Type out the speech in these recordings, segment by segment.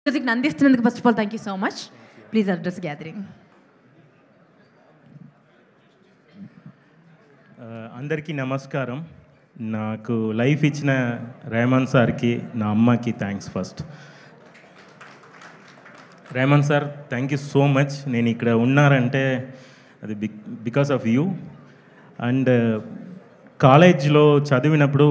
మ్యూజిక్ని అందిస్తున్నందుకు first of all thank you so much. Please address gathering. అందరికీ నమస్కారం. నాకు లైఫ్ ఇచ్చిన రెహమాన్ సార్కి, నా అమ్మకి thanks first. Rahman sir, thank you so much. నేను ఇక్కడ ఉన్నారంటే అది బికాస్ ఆఫ్ యూ. అండ్ కాలేజ్లో చదివినప్పుడు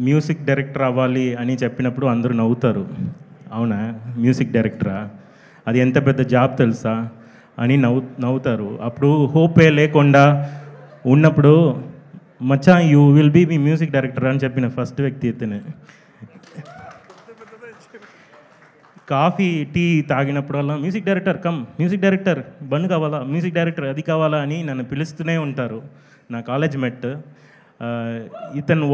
మ్యూజిక్ డైరెక్టర్ అవ్వాలి అని చెప్పినప్పుడు అందరూ నవ్వుతారు. అవునా, మ్యూజిక్ డైరెక్టరా, అది ఎంత పెద్ద జాబ్ తెలుసా అని నవ్వుతారు. అప్పుడు హోపే లేకుండా ఉన్నప్పుడు మచ్చా యూ విల్ బీ మీ మ్యూజిక్ డైరెక్టర్ అని చెప్పిన ఫస్ట్ వ్యక్తి ఇతనే. కాఫీ టీ తాగినప్పుడల్లా music director come, music director బండ్ కావాలా, మ్యూజిక్ డైరెక్టర్ అది కావాలా అని నన్ను పిలుస్తూనే ఉంటారు. నా కాలేజ్ మెట్ ఇతని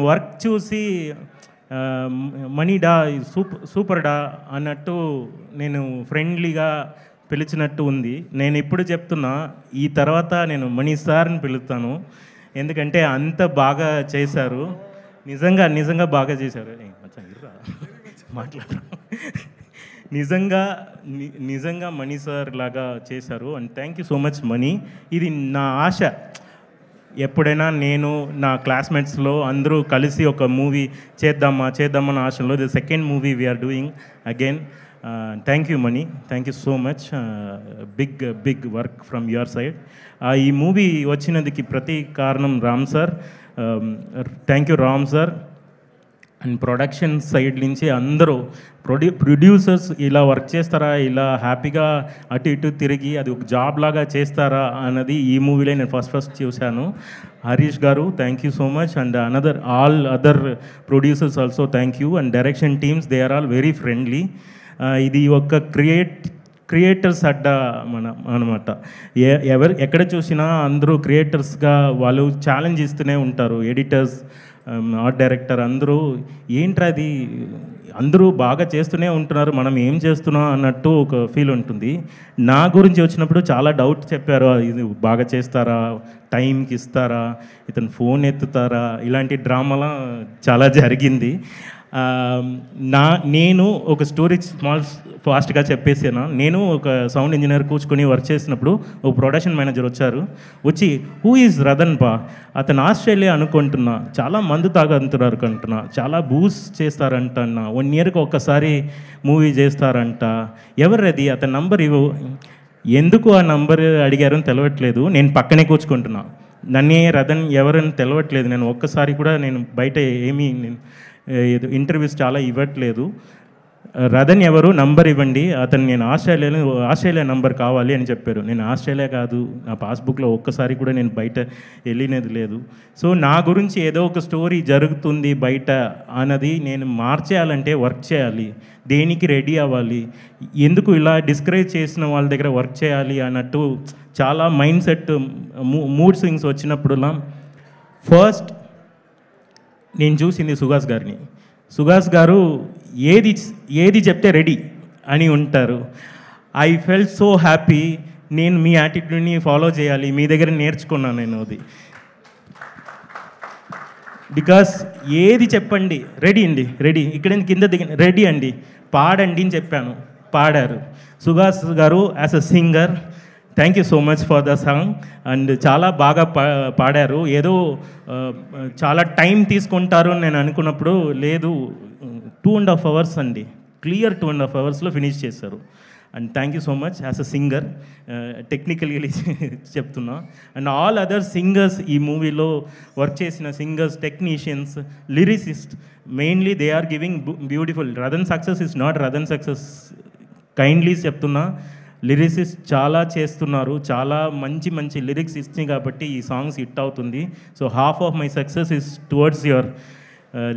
వర్క్ చూసి మనీడా సూపర్ డా అన్నట్టు నేను ఫ్రెండ్లీగా పిలిచినట్టు ఉంది. నేను ఇప్పుడు చెప్తున్నా, ఈ తర్వాత నేను మనీ సార్ని పిలుస్తాను, ఎందుకంటే అంత బాగా చేశారు. నిజంగా బాగా చేశారు. మాట్లాడరు. నిజంగా మనీ సార్ లాగా చేశారు. And thank you so much money. ఇది నా ఆశ, ఎప్పుడైనా నేను నా క్లాస్మేట్స్లో అందరూ కలిసి ఒక మూవీ చేద్దామన్న ఆశలో ఇది second movie we are doing again. Thank you Mani, thank you so much. Big work from your side. ఈ మూవీ వచ్చినందుకు ప్రతి కారణం Ram sir. Thank you Ram sir. And production side నుంచి అందరూ ప్రొడ్యూసర్స్ ఇలా వర్క్ చేస్తారా, ఇలా హ్యాపీగా అటు ఇటు తిరిగి అది ఒక జాబ్ లాగా చేస్తారా అన్నది ఈ మూవీలో నేను ఫస్ట్ చూశాను. హరీష్ గారు thank you so much. And all other producers also thank you. And direction teams, they are all very friendly. ఇది ఒక క్రియేటర్స్ అనమాట. ఎక్కడ చూసినా అందరూ క్రియేటర్స్గా వాళ్ళు ఛాలెంజ్ ఇస్తూనే ఉంటారు. ఎడిటర్స్, ఆర్ట్ డైరెక్టర్ అందరూ ఏంట్రా అది, అందరూ బాగా చేస్తూనే ఉంటున్నారు, మనం ఏం చేస్తున్నాం అన్నట్టు ఒక ఫీల్ ఉంటుంది. నా గురించి వచ్చినప్పుడు చాలా డౌట్ చెప్పారు. ఇది బాగా చేస్తారా, టైంకి ఇస్తారా, ఇతను ఫోన్ ఎత్తుతారా, ఇలాంటి డ్రామాలా చాలా జరిగింది. నేను ఒక స్టోరీ ఫాస్ట్గా చెప్పేసాను. నేను ఒక సౌండ్ ఇంజనీర్ కూర్చుకొని వర్క్ చేసినప్పుడు ఒక ప్రొడక్షన్ మేనేజర్ వచ్చి హూ ఈజ్ రతన్ బా, అతను ఆస్ట్రేలియా అనుకుంటున్నా, చాలా మందు తాగంటున్నారు అంటున్నా, చాలా బూస్ చేస్తారంట, 1 ఇయర్కి ఒక్కసారి మూవీ చేస్తారంట, ఎవరది, అతని నంబర్ ఇవ్వు. ఎందుకు ఆ నంబర్ అడిగారని తెలవట్లేదు. నేను పక్కనే కూర్చుకుంటున్నా, నన్నే రతన్ ఎవరని తెలవట్లేదు. నేను ఒక్కసారి కూడా నేను బయట ఇంటర్వ్యూస్ చాలా ఇవ్వట్లేదు. రతన్ ఎవరు, నంబర్ ఇవ్వండి, అతను నేను ఆస్ట్రేలియా నంబర్ కావాలి అని చెప్పారు. నేను ఆస్ట్రేలియా కాదు, నా పాస్బుక్లో ఒక్కసారి కూడా నేను బయట వెళ్ళినది లేదు. సో నా గురించి ఏదో ఒక స్టోరీ జరుగుతుంది బయట అన్నది నేను మార్చేయాలంటే వర్క్ చేయాలి, దేనికి రెడీ అవ్వాలి, ఎందుకు ఇలా డిస్కరేజ్ చేసిన వాళ్ళ దగ్గర వర్క్ చేయాలి అన్నట్టు చాలా మైండ్ సెట్, మూడ్ స్వింగ్స్ వచ్చినప్పుడులా ఫస్ట్ నేను చూసింది సుహాస్ గారు ఏది చెప్తే రెడీ అని ఉంటారు. I felt so happy. నేను మీ యాటిట్యూడ్ని ఫాలో చేయాలి, మీ దగ్గర నేర్చుకున్నాను నేను అది. బికాస్ ఏది చెప్పండి రెడీ ఇక్కడ కింద రెడీ అండి, పాడండి అని చెప్పాను, పాడారు. సుహాస్ గారు as a singer, thank you so much for the song. And చాలా బాగా పాడారు. ఏదో చాలా టైం తీసుకుంటారు అని నేను అనుకున్నప్పుడు లేదు, 2.5 hours అండి, క్లియర్ 2.5 hours ఫినిష్ చేశారు. And thank you so much as a singer, టెక్నికల్గా చెప్తున్నా. అండ్ ఆల్ అదర్ సింగర్స్, ఈ మూవీలో వర్క్ చేసిన singers, technicians, lyricist, mainly they are giving beautiful. Ratan success is not Ratan success, kindly చెప్తున్నా. లిరిసిస్ట్ చాలా చేస్తున్నారు, చాలా మంచి లిరిక్స్ ఇస్తుంది కాబట్టి ఈ సాంగ్స్ హిట్ అవుతుంది. So half of my success is towards your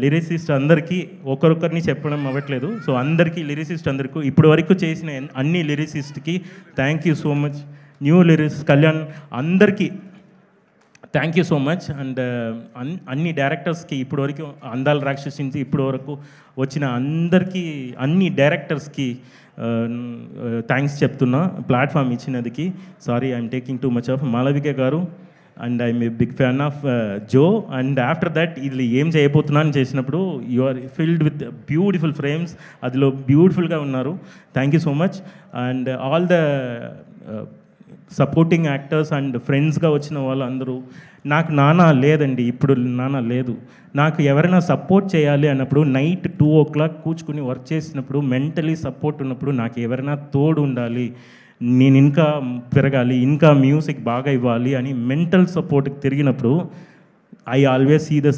lyricist. అందరికీ ఒకరొకరిని చెప్పడం అవ్వట్లేదు. సో అందరికీ లిరిసిస్ట్ అందరికీ ఇప్పుడు వరకు చేసిన అన్ని లిరిసిస్ట్కి thank you so much. New lyrics Kalyan అందరికీ thank you so much. And అన్ని డైరెక్టర్స్కి ఇప్పటివరకు అందాల రాక్షస్ నుంచి ఇప్పటి వరకు వచ్చిన అందరికీ, అన్ని డైరెక్టర్స్కి థ్యాంక్స్ చెప్తున్నా ప్లాట్ఫామ్ ఇచ్చినందుకు. Sorry I'm taking too much of. Malavika గారు and I'm a big fan of Jo. And after that ఇది ఏం చేయబోతున్నాను చేసినప్పుడు you are filled with beautiful frames, అందులో బ్యూటిఫుల్గా ఉన్నారు. Thank you so much. And all the supporting actors and ఫ్రెండ్స్గా వచ్చిన వాళ్ళందరూ, నాకు నాన్న లేదండి, ఇప్పుడు నాన్న లేదు. నాకు ఎవరైనా సపోర్ట్ చేయాలి అన్నప్పుడు నైట్ 2 o'clock కూర్చుకుని వర్క్ చేసినప్పుడు మెంటలీ సపోర్ట్ ఉన్నప్పుడు నాకు ఎవరైనా తోడు ఉండాలి, నేను ఇంకా పెరగాలి, ఇంకా మ్యూజిక్ బాగా ఇవ్వాలి అని మెంటల్ సపోర్ట్కి తిరిగినప్పుడు I always see the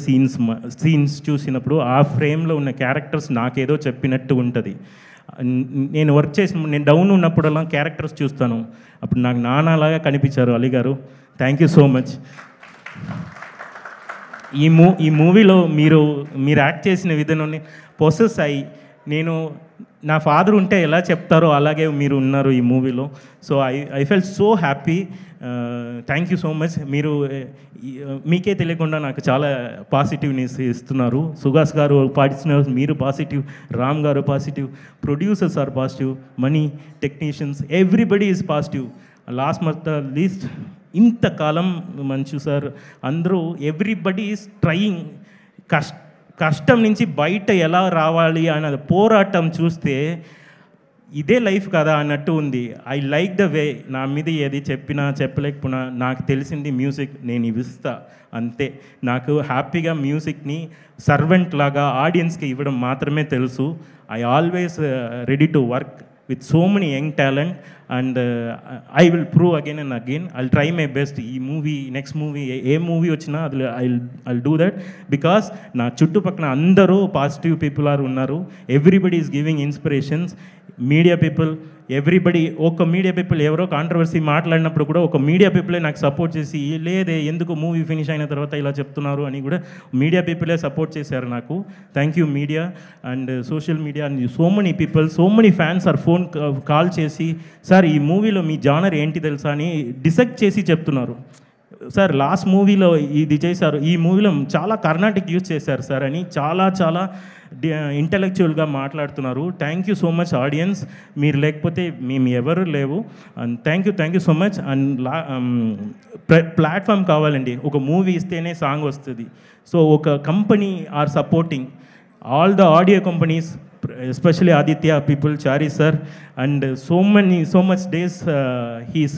scenes చూసినప్పుడు ఆ ఫ్రేమ్లో ఉన్న క్యారెక్టర్స్ నాకేదో చెప్పినట్టు ఉంటుంది. నేను వర్క్ చేసిన నేను డౌన్ ఉన్నప్పుడల్లా క్యారెక్టర్స్ చూస్తాను, అప్పుడు నాకు నాన్నలాగా కనిపించారు అలీ గారు. Thank you so much. ఈ మూవీలో మీరు యాక్ట్ చేసిన విధానాన్ని పొసెస్ అయ్యి, నేను నా ఫాదర్ ఉంటే ఎలా చెప్తారో అలాగే మీరు ఉన్నారు ఈ మూవీలో. So I fell so happy. Thank you so much. మీరు మీకే తెలియకుండా నాకు చాలా పాజిటివ్నెస్ ఇస్తున్నారు. సుహాస్ గారు పాటిస్తున్నారు, మీరు పాజిటివ్, రామ్ గారు positive, producers are positive, Mani, technicians, everybody is positive. Last month least ఇంతకాలం మంచు సార్ అందరూ ఎవ్రీబడి ఈజ్ ట్రయింగ్. కష్టం నుంచి బయట ఎలా రావాలి అన్నది పోరాటం చూస్తే ఇదే లైఫ్ కదా అన్నట్టు ఉంది. I like the way. నా మీద ఏది చెప్పినా చెప్పలేకపోయినా నాకు తెలిసింది మ్యూజిక్ నేను ఇవిస్తా అంతే. నాకు హ్యాపీగా మ్యూజిక్ని సర్వెంట్ లాగా ఆడియన్స్కి ఇవ్వడం మాత్రమే తెలుసు. I always ready to work with so many young talent, and I will prove again and again. I'll try my best. Ee movie, next movie, a movie ochina adlo I'll do that, because na chuttu pakkana andaru positive people are unnaru. Everybody is giving inspirations. Media people, everybody, ఒక media people ఎవరో controversy మాట్లాడినప్పుడు కూడా ఒక media పీపులే నాకు support చేసి, లేదే ఎందుకు movie finish అయిన తర్వాత ఇలా చెప్తున్నారు అని కూడా మీడియా పీపులే సపోర్ట్ చేశారు నాకు. Thank you media and social media and so many people, so many fans are phone call చేసి, సార్ ఈ మూవీలో మీ జానర్ ఏంటి తెలుసా అని డిసెక్ట్ చేసి చెప్తున్నారు. సార్ లాస్ట్ మూవీలో ఇది చేశారు, ఈ మూవీలో చాలా కర్ణాటిక్ యూజ్ చేశారు సార్ అని చాలా చాలా ఇంటలెక్చువల్గా మాట్లాడుతున్నారు. Thank you so much audience, మీరు లేకపోతే మేము ఎవరు లేవు. And thank you so much. And platform కావాలండి, ఒక మూవీ ఇస్తేనే సాంగ్ వస్తుంది. సో ఒక company are supporting all the audio companies, especially Aditya people, Chari sir, and so much days he's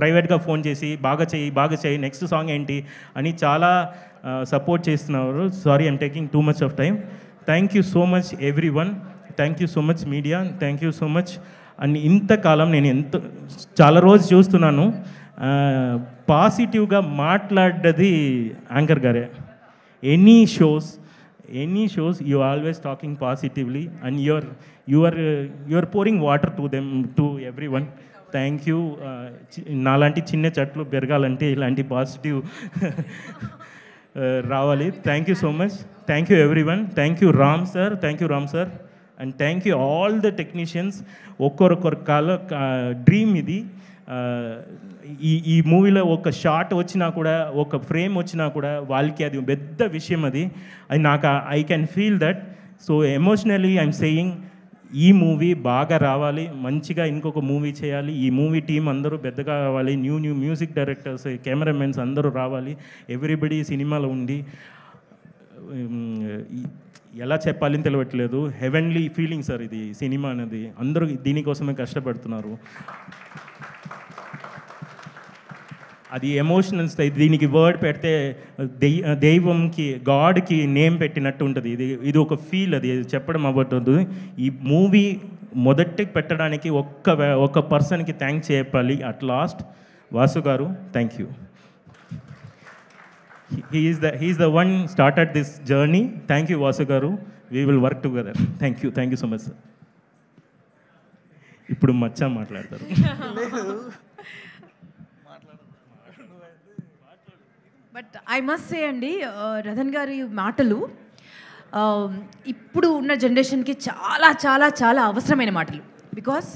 private ga phone chesi baga cheyi next song enti ani chala support chestunaru. Sorry, I'm taking too much of time. Thank you so much everyone. Thank you so much media. Thank you so much. And inta kalam nenu ento chala roju chustunanu, పాజిటివ్గా మాట్లాడేది anchor గారే. Any shows you always talking positively, and you are pouring water to them, to everyone. Thank you. నాలాంటి చిన్న చెట్లు పెరగాలంటే ఇలాంటి positive రావాలి. Thank you so much. Thank you everyone. Thank you Ram sir and thank you all the technicians. ఒక్కొక్కరు dream ఇది. ఈ మూవీలో ఒక షాట్ వచ్చినా కూడా, ఒక ఫ్రేమ్ వచ్చినా కూడా వాళ్ళకి అది పెద్ద విషయం. అది నాకు I can feel that. So emotionally I'm saying, ఈ మూవీ బాగా రావాలి, మంచిగా ఇంకొక మూవీ చేయాలి. ఈ మూవీ టీం అందరూ పెద్దగా రావాలి, న్యూ మ్యూజిక్ డైరెక్టర్స్, కెమెరామెన్స్ అందరూ రావాలి. ఎవ్రీబడి సినిమాలో ఉండి ఎలా చెప్పాలని తెలియట్లేదు, హెవెన్లీ ఫీలింగ్ సార్ ఇది సినిమా అనేది. అందరూ దీనికోసమే కష్టపడుతున్నారు. అది ఎమోషనల్స్. దీనికి వర్డ్ పెడితే దైవంకి, గాడ్కి నేమ్ పెట్టినట్టు ఉంటుంది. ఇది ఒక ఫీల్, అది చెప్పడం అవ్వదు. ఈ మూవీ మొదటి పెట్టడానికి ఒక్క పర్సన్కి థ్యాంక్స్ చెప్పాలి. అట్ లాస్ట్ వాసు గారు, thank you. he is the one started this journey. Thank you Vasu garu. We will work together. Thank you so much sir. ఇప్పుడు మచ్చా మాట్లాడతారు. బట్ ఐ మస్ట్ సే అండి, రతన్ గారి మాటలు ఇప్పుడు ఉన్న జనరేషన్కి చాలా చాలా చాలా అవసరమైన మాటలు. బికాస్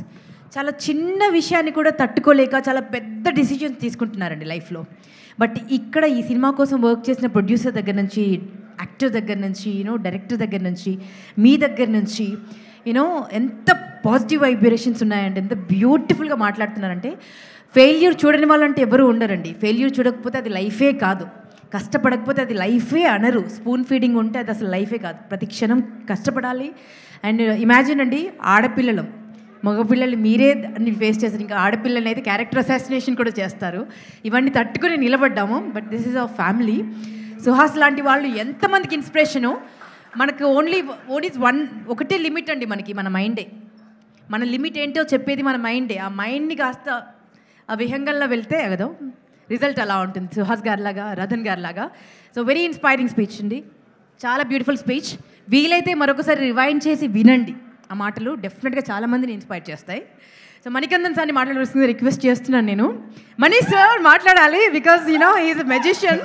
చాలా చిన్న విషయాన్ని కూడా తట్టుకోలేక చాలా పెద్ద డిసిజన్స్ తీసుకుంటున్నారండి లైఫ్లో. బట్ ఇక్కడ ఈ సినిమా కోసం వర్క్ చేసిన ప్రొడ్యూసర్ దగ్గర నుంచి, యాక్టర్ దగ్గర నుంచి, డైరెక్టర్ దగ్గర నుంచి, మీ దగ్గర నుంచి యూనో ఎంత పాజిటివ్ వైబ్రేషన్స్ ఉన్నాయంటే, ఎంత బ్యూటిఫుల్గా మాట్లాడుతున్నారంటే, ఫెయిల్యూర్ చూడని వాళ్ళంటే ఎవరు ఉండరండి. ఫెయిల్యూర్ చూడకపోతే అది లైఫే కాదు, కష్టపడకపోతే అది లైఫే అనరు. స్పూన్ ఫీడింగ్ ఉంటే అది అసలు లైఫే కాదు. ప్రతి క్షణం కష్టపడాలి. అండ్ ఇమాజిన్ అండి, ఆడపిల్లలు మగపిల్లలు మీరే అన్ని ఫేస్ చేస్తారు, ఇంకా ఆడపిల్లలు అయితే క్యారెక్టర్ అసాసినేషన్ కూడా చేస్తారు. ఇవన్నీ తట్టుకుని నిలబడ్డాము. But this is our family. Suhas లాంటి వాళ్ళు ఎంతమందికి ఇన్స్పిరేషను. మనకు ఓన్లీ ఒకటే లిమిట్ అండి మనకి, మన మైండే. మన లిమిట్ ఏంటో చెప్పేది మన మైండే. ఆ మైండ్ని కాస్త ఆ విహంగంలో వెళ్తే కదా రిజల్ట్ అలా ఉంటుంది. సుహాస్ గారిలాగా, రతన్ గారిలాగా. సో వెరీ ఇన్స్పైరింగ్ స్పీచ్ అండి, చాలా బ్యూటిఫుల్ స్పీచ్. వీలైతే మరొకసారి రివైండ్ చేసి వినండి. ఆ మాటలు డెఫినెట్గా చాలామందిని ఇన్స్పైర్ చేస్తాయి. సో మణికందన్ సార్ని మాట్లాడాల్సింది రిక్వెస్ట్ చేస్తున్నాను నేను. మనీ సార్ మాట్లాడాలి, because you know he is a magician.